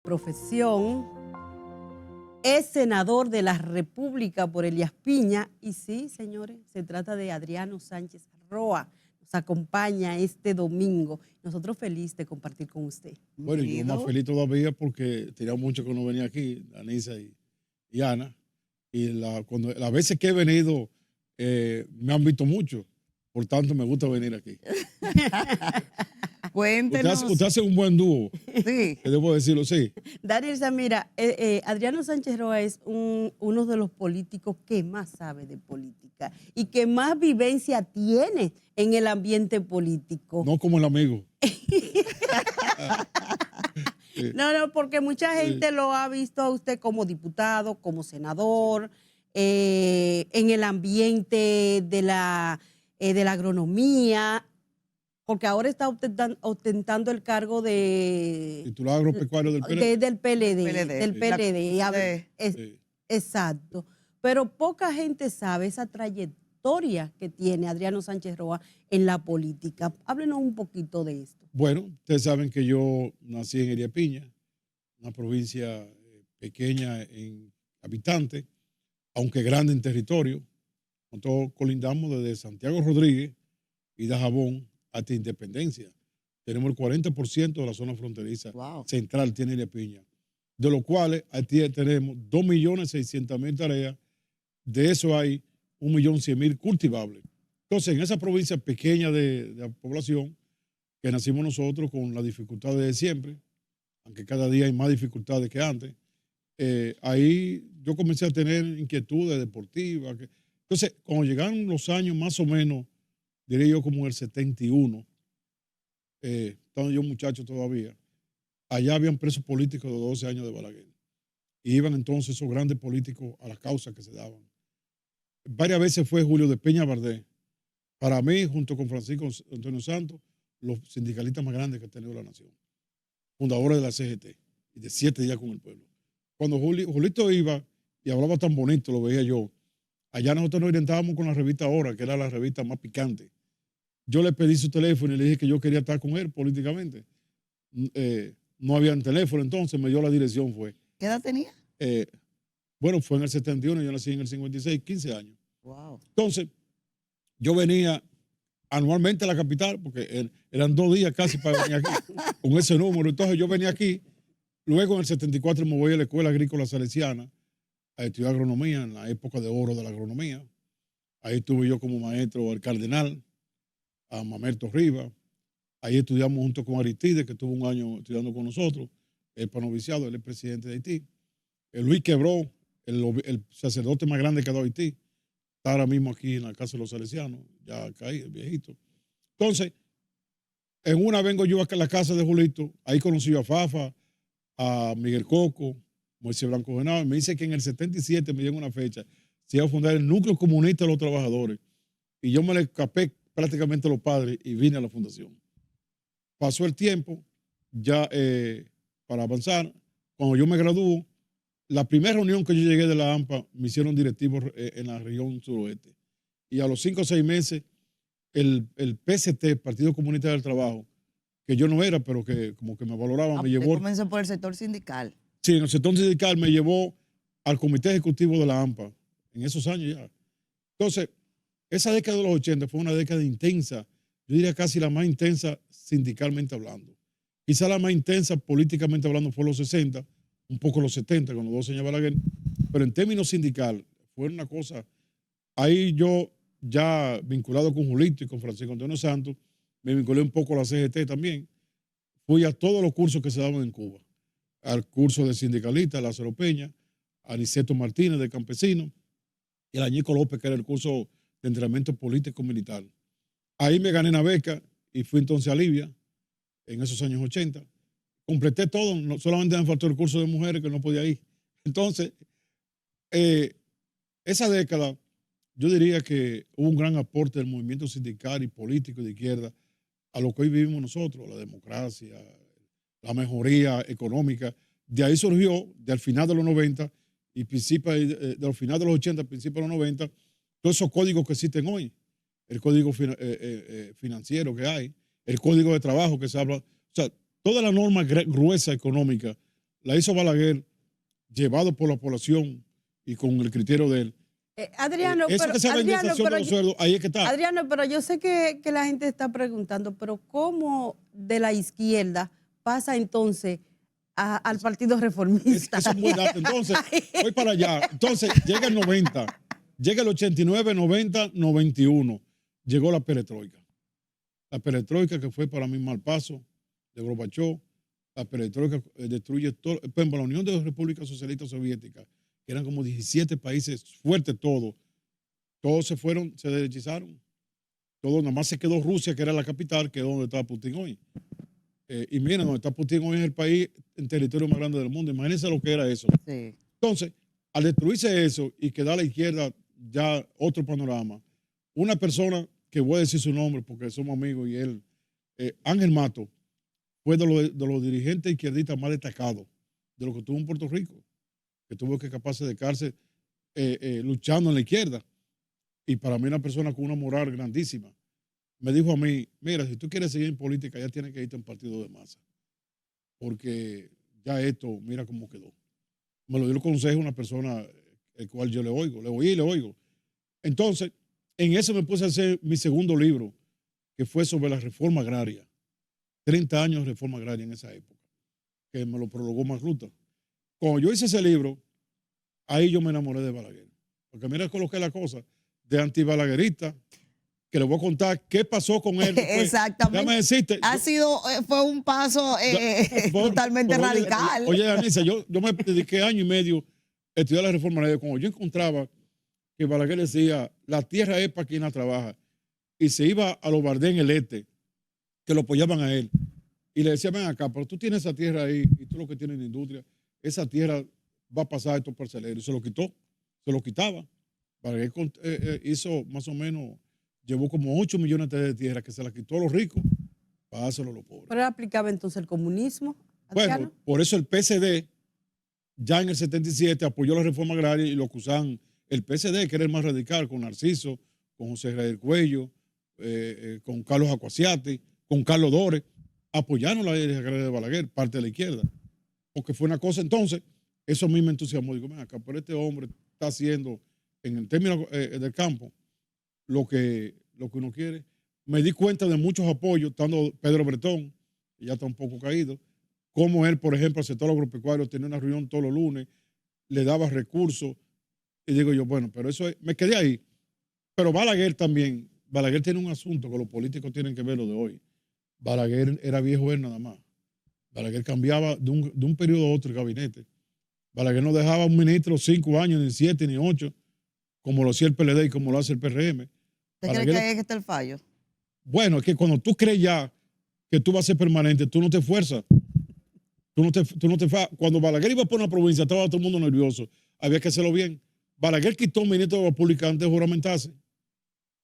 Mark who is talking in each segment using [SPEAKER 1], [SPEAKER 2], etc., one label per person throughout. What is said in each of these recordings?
[SPEAKER 1] profesión, es senador de la República por Elías Piña y sí, señores, se trata de Adriano Sánchez Roa. Nos acompaña este domingo. Nosotros felices de compartir con usted.
[SPEAKER 2] Bueno, yo más feliz todavía porque tenía mucho que no venía aquí, Anisa y Ana. Y las veces que he venido me han visto mucho. Por tanto, me gusta venir aquí.
[SPEAKER 3] Cuéntenos.
[SPEAKER 2] Usted hace un buen dúo.
[SPEAKER 3] Sí.
[SPEAKER 2] Debo decirlo, sí.
[SPEAKER 1] Daniel, mira, Adriano Sánchez Roa es uno de los políticos que más sabe de política y que más vivencia tiene en el ambiente político.
[SPEAKER 2] No como el amigo.
[SPEAKER 1] No, porque mucha gente lo ha visto a usted como diputado, como senador, en el ambiente de la agronomía, porque ahora está ostentando el cargo de
[SPEAKER 2] titular agropecuario del PLD.
[SPEAKER 1] Del PLD. Exacto. Pero poca gente sabe esa trayectoria que tiene Adriano Sánchez Roa en la política. Háblenos un poquito de esto.
[SPEAKER 2] Bueno, ustedes saben que yo nací en Elías Piña, una provincia pequeña en habitantes, aunque grande en territorio. Nosotros colindamos desde Santiago Rodríguez y Dajabón hasta Independencia. Tenemos el 40% de la zona fronteriza central, tiene Elías Piña, de los cuales aquí tenemos 2.600.000 tareas, de eso hay 1.100.000 cultivables. Entonces, en esa provincia pequeña de la población, que nacimos nosotros con las dificultades de siempre, aunque cada día hay más dificultades que antes, ahí yo comencé a tener inquietudes deportivas. Entonces, cuando llegaron los años más o menos, diría yo como en el 71, estaba yo muchacho todavía, allá habían presos políticos de 12 años de Balaguer. Y iban entonces esos grandes políticos a las causas que se daban. Varias veces fue Julio de Peña Bardé, para mí, junto con Francisco Antonio Santos, los sindicalistas más grandes que ha tenido la nación, fundadores de la CGT, y de 7 días con el pueblo. Cuando Julito iba y hablaba tan bonito, lo veía yo, allá nosotros nos orientábamos con la revista Hora, que era la revista más picante. Yo le pedí su teléfono y le dije que yo quería estar con él políticamente. No había teléfono, entonces me dio la dirección, fue.
[SPEAKER 3] ¿Qué edad tenía?
[SPEAKER 2] Bueno, fue en el 71, yo nací en el 56, 15 años.
[SPEAKER 3] Wow.
[SPEAKER 2] Entonces, yo venía anualmente a la capital, porque eran 2 días casi para venir aquí, con ese número. Entonces yo venía aquí, luego en el 74 me voy a la Escuela Agrícola Salesiana a estudiar agronomía, en la época de oro de la agronomía. Ahí estuve yo como maestro al Cardenal, a Mamerto Rivas. Ahí estudiamos junto con Aristide, que estuvo un año estudiando con nosotros, el panoviciado, él es presidente de Haití. Luis Quebró, el sacerdote más grande que ha dado Haití, está ahora mismo aquí en la casa de los salesianos, ya caí, el viejito. Entonces, en una vengo yo a la casa de Julito, ahí conocí a Fafa, a Miguel Coco, Moisés Blanco Genao, me dice que en el 77, me llega una fecha, se iba a fundar el Núcleo Comunista de los Trabajadores, y yo me le escapé prácticamente a los padres y vine a la fundación. Pasó el tiempo, ya para avanzar, cuando yo me graduó, la primera reunión que yo llegué de la AMPA me hicieron directivos en la región suroeste. Y a los 5 o 6 meses, el PCT, Partido Comunista del Trabajo, que yo no era, pero que como que me valoraba, me llevó.
[SPEAKER 3] Comenzó por el sector sindical.
[SPEAKER 2] Sí, en el sector sindical me llevó al comité ejecutivo de la AMPA, en esos años ya. Entonces, esa década de los 80 fue una década intensa, yo diría casi la más intensa sindicalmente hablando. Quizá la más intensa políticamente hablando fue los 60, un poco los 70 con los 2 años de Balaguer, pero en términos sindicales fue una cosa. Ahí yo, ya vinculado con Julito y con Francisco Antonio Santos, me vinculé un poco a la CGT también. Fui a todos los cursos que se daban en Cuba, al curso de sindicalista, Lázaro Peña, a Aniceto Martínez de Campesino, y el Añico López, que era el curso de entrenamiento político militar. Ahí me gané una beca y fui entonces a Libia en esos años 80. Completé todo, no, solamente me faltó el curso de mujeres que no podía ir. Entonces, esa década, yo diría que hubo un gran aporte del movimiento sindical y político de izquierda a lo que hoy vivimos nosotros, la democracia, la mejoría económica. De ahí surgió, del final de los 90 y de los finales de los 80, principios de los 90, todos esos códigos que existen hoy. El código financiero que hay, el código de trabajo que se habla. O sea, toda la norma gruesa económica la hizo Balaguer, llevado por la población y con el criterio de él.
[SPEAKER 1] Adriano,
[SPEAKER 2] Eso
[SPEAKER 1] pero,
[SPEAKER 2] que se llama
[SPEAKER 1] Adriano,
[SPEAKER 2] indexación de
[SPEAKER 1] pero
[SPEAKER 2] los sueldos, ahí es que está.
[SPEAKER 1] Adriano, pero yo sé que la gente está preguntando, pero ¿cómo de la izquierda pasa entonces al Partido Reformista?
[SPEAKER 2] Eso es muy dato. Entonces, voy para allá. Entonces, llega el 90, llega el 89, 90, 91. Llegó la perestroika. La perestroika que fue para mí mal paso de Gorbachev. La perestroika destruye todo. Por ejemplo, la Unión de las Repúblicas Socialistas Soviéticas, que eran como 17 países fuertes todos se fueron, se derechizaron. Todo, nada más se quedó Rusia, que era la capital, que es donde está Putin hoy. Y miren, donde está Putin hoy es el país, el territorio más grande del mundo. Imagínense lo que era eso.
[SPEAKER 3] Sí.
[SPEAKER 2] Entonces, al destruirse eso y quedar a la izquierda ya otro panorama, una persona que voy a decir su nombre porque somos amigos y él, Ángel Mato, fue de los dirigentes izquierdistas más destacados de lo que tuvo en Puerto Rico, que tuvo que capaz de cárcel luchando en la izquierda. Y para mí una persona con una moral grandísima. Me dijo a mí, mira, si tú quieres seguir en política, ya tienes que irte en partido de masa. Porque ya esto, mira cómo quedó. Me lo dio el consejo una persona el cual yo le oigo, le oí y le oigo. Entonces, en eso me puse a hacer mi segundo libro, que fue sobre la reforma agraria. 30 años de reforma agraria en esa época, que me lo prologó Magluta. Cuando yo hice ese libro, ahí yo me enamoré de Balaguer. Porque mira cómo es la cosa, de antibalaguerista, que le voy a contar qué pasó con él.
[SPEAKER 3] Exactamente.
[SPEAKER 2] Déjame decirte.
[SPEAKER 3] Fue un paso totalmente radical.
[SPEAKER 2] Oye, Anisa, yo me dediqué año y medio a estudiar la reforma agraria. Cuando yo encontraba que Balaguer decía, la tierra es para quien la trabaja, y se iba a los Bardén en el este, que lo apoyaban a él, y le decía, ven acá, pero tú tienes esa tierra ahí, y tú lo que tienes en industria, esa tierra va a pasar a estos parceleros. Y se lo quitó, se lo quitaba. Balaguer hizo más o menos, llevó como 8 millones de tierras que se las quitó a los ricos para dárselo a los pobres.
[SPEAKER 1] ¿Pero aplicaba entonces el comunismo, Adriano?
[SPEAKER 2] Bueno, por eso el PSD ya en el 77 apoyó la reforma agraria y lo que usaban el PSD, que era el más radical, con Narciso, con José Israel Cuello, con Carlos Acuaciati, con Carlos Dores, apoyaron la ley agraria de Balaguer, parte de la izquierda. Porque fue una cosa, entonces, eso a mí me entusiasmó. Digo, ven acá, pero este hombre está haciendo, en el término del campo, lo que uno quiere. Me di cuenta de muchos apoyos, estando Pedro Bretón, que ya está un poco caído, como él, por ejemplo, al sector agropecuario, tenía una reunión todos los lunes, le daba recursos, y digo yo, bueno, pero eso me quedé ahí. Pero Balaguer también, Balaguer tiene un asunto que los políticos tienen que ver lo de hoy. Balaguer era viejo él nada más. Balaguer cambiaba de un periodo a otro el gabinete. Balaguer no dejaba un ministro 5 años, ni 7, ni 8, como lo hacía el PLD y como lo hace el PRM.
[SPEAKER 3] ¿Usted cree que ahí es que está el fallo?
[SPEAKER 2] Bueno, es que cuando tú crees ya que tú vas a ser permanente, tú no te esfuerzas. Cuando Balaguer iba por una provincia, estaba todo el mundo nervioso. Había que hacerlo bien. Balaguer quitó un ministro de la República antes de juramentarse.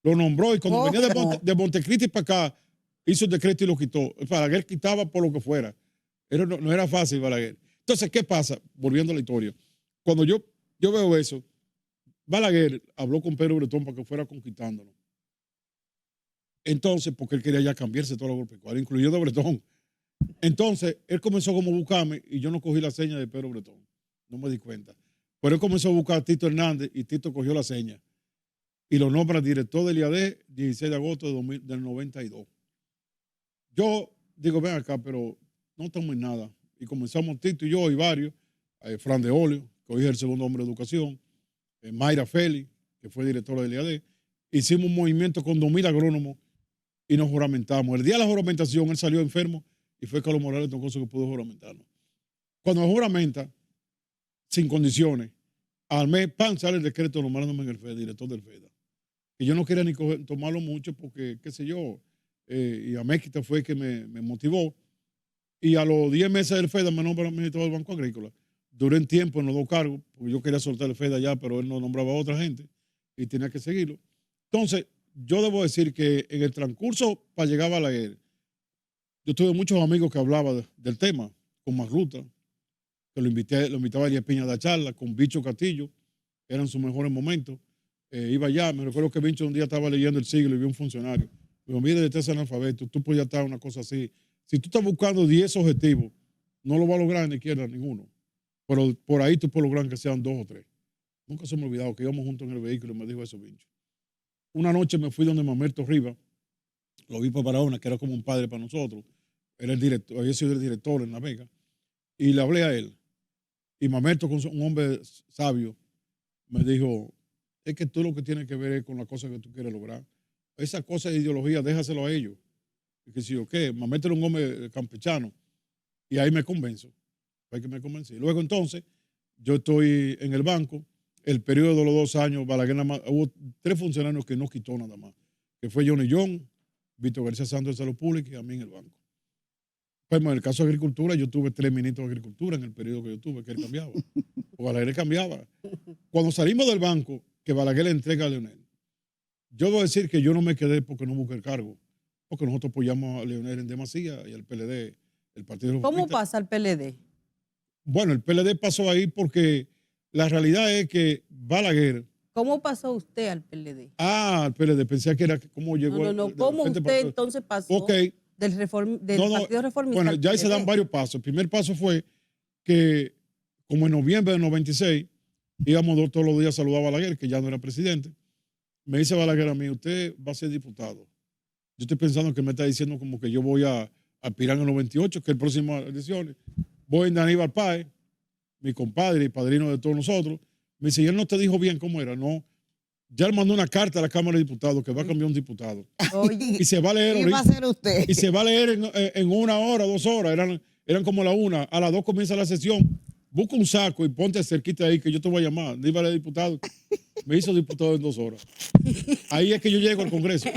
[SPEAKER 2] Lo nombró y cuando venía de Montecristi para acá, hizo el decreto y lo quitó. Balaguer quitaba por lo que fuera. No era fácil, Balaguer. Entonces, ¿qué pasa? Volviendo a la historia. Cuando yo veo eso, Balaguer habló con Pedro Bretón para que fuera conquistándolo. Entonces, porque él quería ya cambiarse todo el agropecuario, incluyendo Bretón. Entonces, él comenzó como a buscarme y yo no cogí la seña de Pedro Bretón. No me di cuenta. Pero él comenzó a buscar a Tito Hernández y Tito cogió la seña. Y lo nombra director del IAD 16 de agosto del 92. Yo digo, ven acá, pero no estamos en nada. Y comenzamos Tito y yo y varios, Fran de Olio, que hoy es el segundo hombre de educación, Mayra Félix, que fue directora del IAD. Hicimos un movimiento con 2,000 agrónomos y nos juramentamos. El día de la juramentación, él salió enfermo y fue Carlos Morales Toncoso que pudo juramentarnos. Cuando juramenta, sin condiciones, al mes, sale el decreto nombrándome en el FEDA, director del FEDA. Y yo no quería ni tomarlo mucho porque, qué sé yo, y a Méquita fue que me motivó. Y a los 10 meses del FEDA me nombró ministro del Banco Agrícola. Duré un tiempo en los 2 cargos, porque yo quería soltar el FEDA ya, pero él no nombraba a otra gente y tenía que seguirlo. Entonces, yo debo decir que en el transcurso para llegar a Balaguer, yo tuve muchos amigos que hablaban del tema, con Magluta, que lo invitaba a Elías Piña a dar charla, con Bicho Castillo, eran sus mejores momentos. Iba allá, me recuerdo que Bicho un día estaba leyendo El Siglo y vio un funcionario. Me dijo, mire, este es analfabeto, tú puedes estar una cosa así. Si tú estás buscando 10 objetivos, no lo vas a lograr en la izquierda ninguno. pero por ahí tú puedes lograr que sean 2 o 3. Nunca se me ha olvidado que íbamos juntos en el vehículo y me dijo eso, Vincho. Una noche me fui donde Mamerto Rivas, lo vi por Barahona, que era como un padre para nosotros. Era el director, había sido el director en La Vega. Y le hablé a él. Y Mamerto, con un hombre sabio, me dijo, es que tú lo que tienes que ver es con la cosa que tú quieres lograr. Esa cosa de ideología, déjaselo a ellos. Y que si yo qué, Mamerto era un hombre campechano. Y ahí me convenzo. Ahí que me convencí. Luego entonces, yo estoy en el banco. El periodo de los 2 años, Balaguer nada más, hubo 3 funcionarios que no quitó nada más. Que fue Johnny John, Víctor García Santos de Salud Pública y a mí en el banco. Pues en el caso de Agricultura, yo tuve 3 ministros de Agricultura en el periodo que yo tuve, que él cambiaba. O Balaguer cambiaba. Cuando salimos del banco, que Balaguer le entrega a Leonel, yo debo decir que yo no me quedé porque no busqué el cargo, porque nosotros apoyamos a Leonel en demasía y al PLD, el Partido Reformista.
[SPEAKER 1] ¿Cómo pasa el PLD?
[SPEAKER 2] Bueno, el PLD pasó ahí porque la realidad es que Balaguer.
[SPEAKER 1] ¿Cómo pasó usted al PLD?
[SPEAKER 2] Al PLD, pensé que era cómo llegó.
[SPEAKER 1] No. ¿Cómo usted entonces pasó
[SPEAKER 2] okay.
[SPEAKER 1] del Partido Reformista?
[SPEAKER 2] Bueno, ya ahí se dan varios pasos. El primer paso fue que, como en noviembre del 96, íbamos todos los días a saludar a Balaguer, que ya no era presidente. Me dice Balaguer a mí, usted va a ser diputado. Yo estoy pensando que me está diciendo como que yo voy a aspirar en el 98, que es el próximo elecciones. Voy en Aníbal Páez, mi compadre y padrino de todos nosotros. Me dice, ¿y él no te dijo bien cómo era? No. Ya le mandó una carta a la Cámara de Diputados que va a cambiar un diputado.
[SPEAKER 3] Oye,
[SPEAKER 2] y se va a leer
[SPEAKER 3] ahorita. ¿Qué va a hacer usted?
[SPEAKER 2] Y se va a leer en 1 hora, 2 horas. Eran como la 1. A las 2 comienza la sesión. Busca un saco y ponte cerquita ahí que yo te voy a llamar. Dígale diputado. Me hizo diputado en 2 horas. Ahí es que yo llego al Congreso.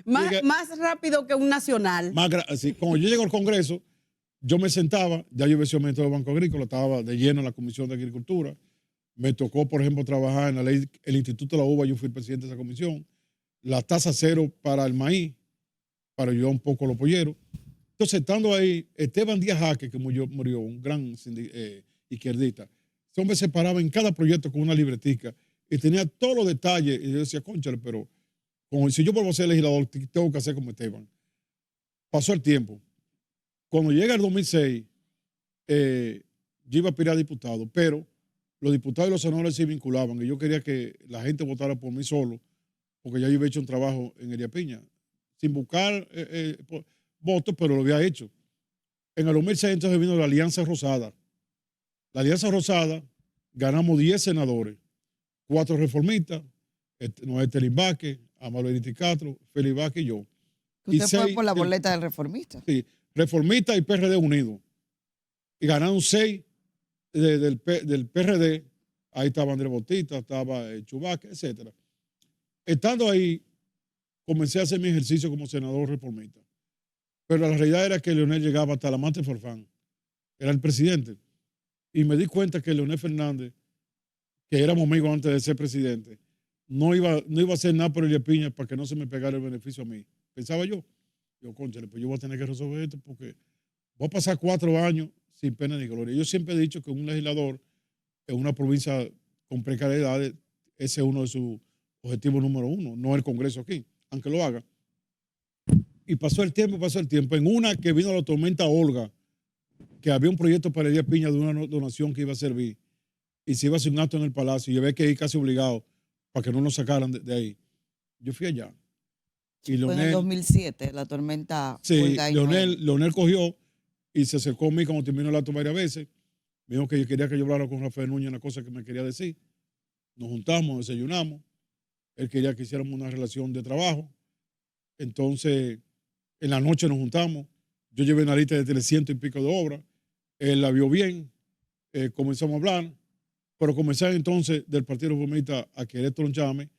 [SPEAKER 1] más rápido que un nacional.
[SPEAKER 2] Sí, cuando yo llego al Congreso, yo me sentaba, ya yo había sido ministro del Banco Agrícola, estaba de lleno en la Comisión de Agricultura. Me tocó, por ejemplo, trabajar en la ley, el Instituto de la Uva, yo fui el presidente de esa comisión. La tasa cero para el maíz, para ayudar un poco a los polleros. Entonces, estando ahí, Esteban Díaz Jaque, que murió, un gran izquierdista, ese hombre se paraba en cada proyecto con una libretica y tenía todos los detalles. Y yo decía, cónchale, pero si yo vuelvo a ser legislador, tengo que hacer como Esteban. Pasó el tiempo. Cuando llega el 2006, yo iba a aspirar a diputado, pero los diputados y los senadores se vinculaban y yo quería que la gente votara por mí solo, porque ya yo había hecho un trabajo en Heredia Piña, sin buscar votos, pero lo había hecho. En el 2006 entonces vino la Alianza Rosada. La Alianza Rosada, ganamos 10 senadores, 4 reformistas, Noé Telín Vázquez, Amado Benítez Castro, Félix Vázquez y yo.
[SPEAKER 3] Usted fue por la boleta del reformista.
[SPEAKER 2] Sí, reformista y PRD unidos. Y ganaron 6 del PRD. Ahí estaba Andrés Bautista, estaba Chubaque, etc. Estando ahí, comencé a hacer mi ejercicio como senador reformista. Pero la realidad era que Leonel llegaba hasta la Mante Forfán. Era el presidente. Y me di cuenta que Leonel Fernández, que éramos amigos antes de ser presidente, no iba a hacer nada por Heredia Piña para que no se me pegara el beneficio a mí. Pensaba yo. Yo, cónchale, pues yo voy a tener que resolver esto porque voy a pasar 4 años sin pena ni gloria. Yo siempre he dicho que un legislador en una provincia con precariedades, ese es uno de sus objetivos número 1, no el Congreso aquí, aunque lo haga. Y pasó el tiempo. En una que vino la tormenta Olga, que había un proyecto para Heredia Piña de una donación que iba a servir y se iba a hacer un acto en el Palacio y yo había que ir casi obligado para que no nos sacaran de ahí. Yo fui allá. Y Leonel,
[SPEAKER 3] fue en el 2007, la tormenta.
[SPEAKER 2] Sí, Leonel cogió y se acercó a mí cuando terminó el acto varias veces. Me dijo que yo quería que yo hablara con Rafael Núñez una cosa que me quería decir. Nos juntamos, desayunamos. Él quería que hiciéramos una relación de trabajo. Entonces, en la noche nos juntamos. Yo llevé una lista de 300 y pico de obras. Él la vio bien. Comenzamos a hablar. Pero comencé entonces del Partido Reformista a querer troncharme.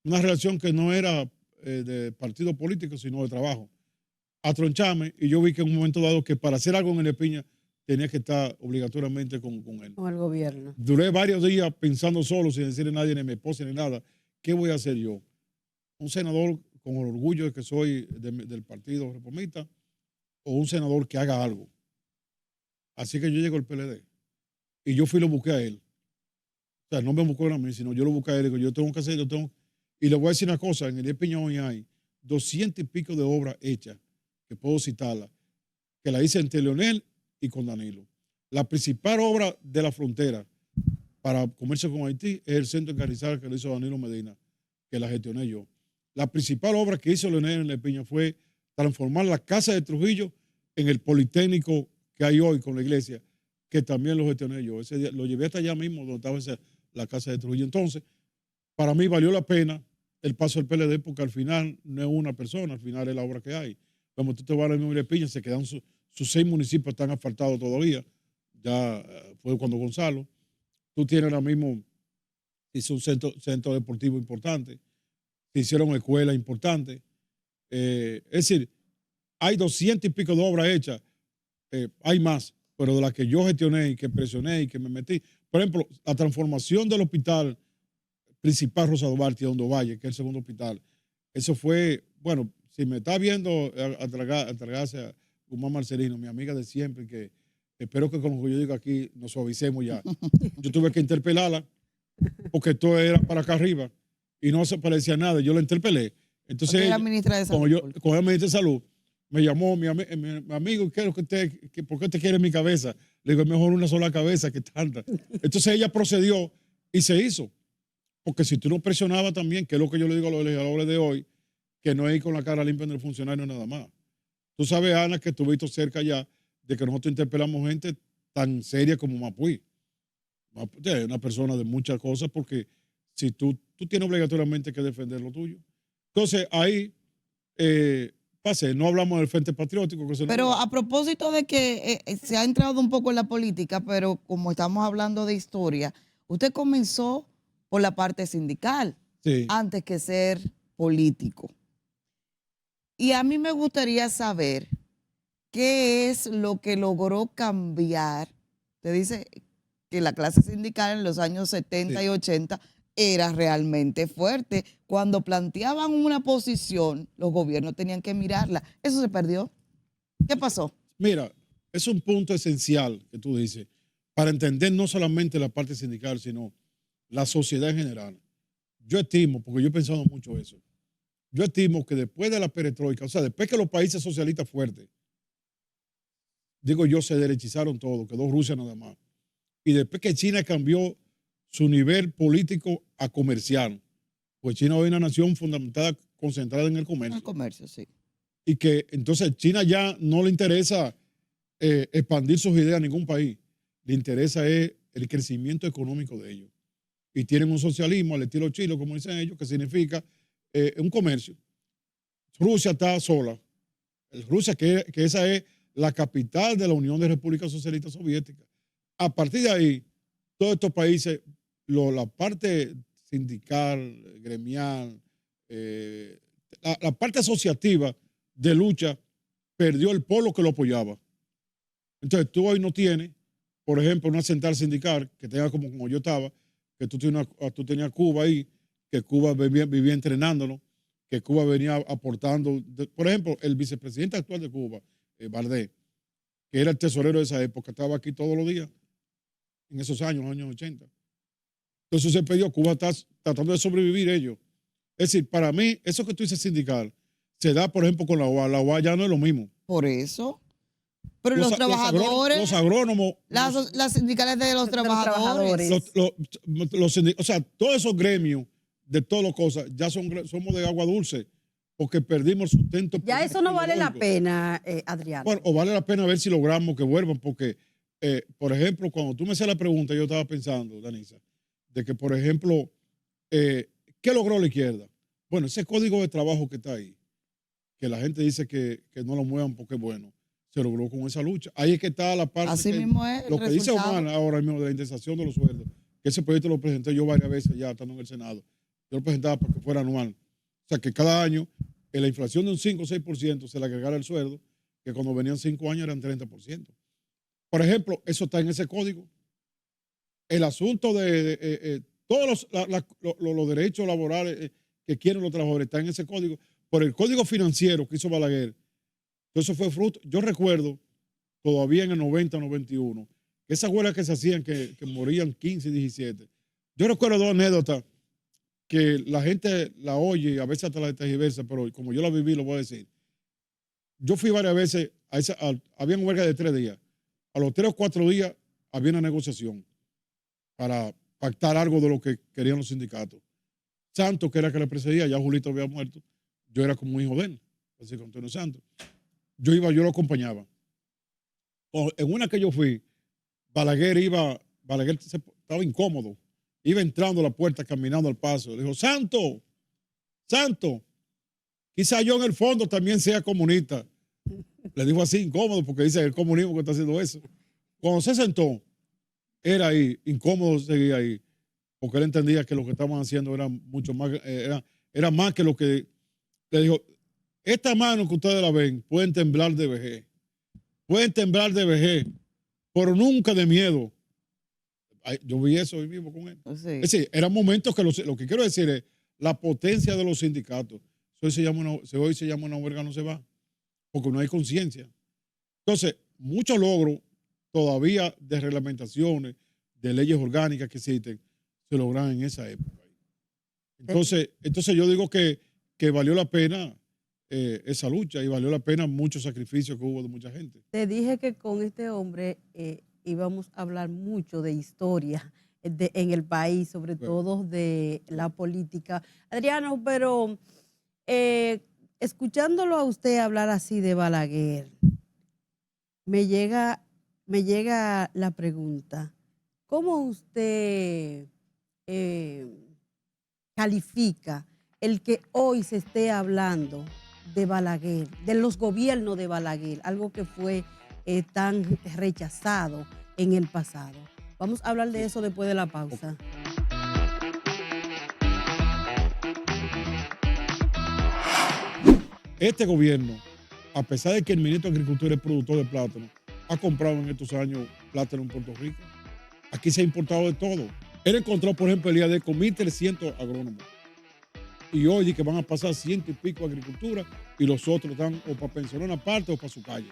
[SPEAKER 2] Una relación que no era de partido político, sino de trabajo. A troncharme, y yo vi que en un momento dado que para hacer algo en Heredia Piña tenía que estar obligatoriamente con él.
[SPEAKER 1] Con el gobierno.
[SPEAKER 2] Duré varios días pensando solo, sin decirle a nadie, ni a mi esposa, ni nada. ¿Qué voy a hacer yo? ¿Un senador con el orgullo de que soy del Partido Reformista o un senador que haga algo? Así que yo llego al PLD y yo fui y lo busqué a él. O sea, no me buscó a mí, sino yo lo busqué a él. Digo, yo tengo que hacer, Y le voy a decir una cosa, en Heredia Piña hoy hay 200 y pico de obras hechas, que puedo citarlas, que la hice entre Leonel y con Danilo. La principal obra de la frontera para comercio con Haití es el centro en Carrizal que lo hizo Danilo Medina, que la gestioné yo. La principal obra que hizo Leonel en La Piña fue transformar la casa de Trujillo en el Politécnico que hay hoy con la iglesia, que también lo gestioné yo. Ese día lo llevé hasta allá mismo donde estaba la casa de Trujillo. Entonces, para mí valió la pena el paso del PLD porque al final no es una persona, al final es la obra que hay. Como tú te vas a la misma de Piña, se quedan sus 6 municipios están asfaltados todavía. Ya fue cuando Gonzalo. Tú tienes ahora mismo, hizo un centro deportivo importante, se hicieron escuelas importantes. Es decir, hay 200 y pico de obras hechas, hay más, pero de las que yo gestioné y que presioné y que me metí. Por ejemplo, la transformación del hospital principal Rosa Duarte de Hondo Valle, que es el segundo hospital, eso fue, bueno, si me está viendo entregarse a Guzmán Marcelino, mi amiga de siempre, que espero que con lo que yo digo aquí nos suavicemos ya. Yo tuve que interpelarla porque todo era para acá arriba y no se parecía a nada. Yo la interpelé. Entonces,
[SPEAKER 3] ella, ministra de Salud.
[SPEAKER 2] Como ella ministra de Salud, me llamó mi amigo, ¿qué es lo que ¿por qué te quiere mi cabeza? Le digo, es mejor una sola cabeza que tanta. Entonces ella procedió y se hizo. Porque si tú no presionabas también, que es lo que yo le digo a los legisladores de hoy, que no es ir con la cara limpia en el funcionario nada más. Tú sabes, Ana, que estuviste cerca ya de que nosotros interpelamos gente tan seria como Mapuí. Mapuí es una persona de muchas cosas porque si tú tienes obligatoriamente que defender lo tuyo. Entonces, ahí no hablamos del Frente Patriótico.
[SPEAKER 3] Pero a propósito de que se ha entrado un poco en la política, pero como estamos hablando de historia, usted comenzó por la parte sindical, sí, antes que ser político. Y a mí me gustaría saber qué es lo que logró cambiar. Usted dice que la clase sindical en los años 70 y 80 era realmente fuerte. Cuando planteaban una posición, los gobiernos tenían que mirarla. Eso se perdió. ¿Qué pasó?
[SPEAKER 2] Mira, es un punto esencial que tú dices para entender no solamente la parte sindical, sino la sociedad en general. Yo estimo, porque yo he pensado mucho eso, yo estimo que después de la perestroika, o sea, después que los países socialistas fuertes, digo yo, se derechizaron todo, quedó Rusia nada más, y después que China cambió su nivel político a comercial, pues China hoy es una nación fundamentada, concentrada en el comercio.
[SPEAKER 3] El comercio, sí.
[SPEAKER 2] Y que entonces China ya no le interesa expandir sus ideas a ningún país, le interesa es el crecimiento económico de ellos. Y tienen un socialismo al estilo chino, como dicen ellos, que significa un comercio. Rusia está sola. Rusia, que esa es la capital de la Unión de Repúblicas Socialistas Soviéticas. A partir de ahí, todos estos países, la parte sindical, gremial, la parte asociativa de lucha, perdió el polo que lo apoyaba. Entonces, tú hoy no tienes, por ejemplo, una central sindical que tenga como yo estaba, que tú tenías Cuba ahí, que Cuba vivía entrenándolo, que Cuba venía aportando. Por ejemplo, el vicepresidente actual de Cuba, Valdés, que era el tesorero de esa época, estaba aquí todos los días, en esos años, los años 80. Entonces se perdió, Cuba está tratando de sobrevivir ellos. Es decir, para mí, eso que tú dices sindical, se da, por ejemplo, con la UA. La UA ya no es lo mismo.
[SPEAKER 3] Por eso. Pero los trabajadores,
[SPEAKER 2] los agrónomos,
[SPEAKER 3] las sindicales de los trabajadores.
[SPEAKER 2] O sea, todos esos gremios de todas las cosas ya somos de agua dulce porque perdimos el sustento.
[SPEAKER 1] Ya eso no vale la pena, Adriano.
[SPEAKER 2] Bueno, o vale la pena ver si logramos que vuelvan porque, por ejemplo, cuando tú me haces la pregunta, yo estaba pensando, Danisa, de que, por ejemplo, ¿qué logró la izquierda? Bueno, ese código de trabajo que está ahí, que la gente dice que no lo muevan porque es bueno, se logró con esa lucha. Ahí es que está la parte.
[SPEAKER 3] Así mismo es.
[SPEAKER 2] Lo que dice Omar ahora mismo de la indexación de los sueldos, que ese proyecto lo presenté yo varias veces ya estando en el Senado. Yo lo presentaba para que fuera anual. O sea, que cada año en la inflación de un 5 o 6% se le agregara el sueldo, que cuando venían 5 años eran 30%. Por ejemplo, eso está en ese código. El asunto de todos los derechos laborales que quieren los trabajadores está en ese código. Por el código financiero que hizo Balaguer. Eso fue fruto. Yo recuerdo todavía en el 90, 91, que esas huelgas que se hacían que morían 15 y 17. Yo recuerdo dos anécdotas que la gente la oye y a veces hasta la tergiversa, pero como yo la viví, lo voy a decir. Yo fui varias veces habían huelgas de 3 días. A los 3 o 4 días había una negociación para pactar algo de lo que querían los sindicatos. Santos, que era que le precedía, ya Julito había muerto, yo era como un hijo de él, Francisco Antonio Santos. Yo lo acompañaba. En una que yo fui, Balaguer estaba incómodo, iba entrando a la puerta, caminando al paso, le dijo, Santo, quizá yo en el fondo también sea comunista. Le dijo así, incómodo, porque dice el comunismo que está haciendo eso. Cuando se sentó, era ahí, incómodo seguir ahí, porque él entendía que lo que estaban haciendo era mucho más, era más que lo que le dijo. Esta mano que ustedes la ven, pueden temblar de vejez, pero nunca de miedo. Yo vi eso hoy mismo con él.
[SPEAKER 3] Sí.
[SPEAKER 2] Es decir, eran momentos que lo que quiero decir es la potencia de los sindicatos. Hoy se llama una huelga, no se va, porque no hay conciencia. Entonces, muchos logros todavía de reglamentaciones, de leyes orgánicas que existen, se lograron en esa época. Entonces yo digo que valió la pena esa lucha y valió la pena muchos sacrificios que hubo de mucha gente.
[SPEAKER 1] Te dije que con este hombre íbamos a hablar mucho de historia en el país, sobre todo de la política. Adriano, pero escuchándolo a usted hablar así de Balaguer, me llega la pregunta, ¿cómo usted califica el que hoy se esté hablando de Balaguer, de los gobiernos de Balaguer, algo que fue tan rechazado en el pasado? Vamos a hablar de eso después de la pausa.
[SPEAKER 2] Este gobierno, a pesar de que el ministro de Agricultura es productor de plátano, ha comprado en estos años plátano en Puerto Rico. Aquí se ha importado de todo. Él encontró, por ejemplo, el IAD con 1.300 agrónomos. Y hoy dice que van a pasar 100 y pico agricultura y los otros están o para pensionar una parte o para su calle.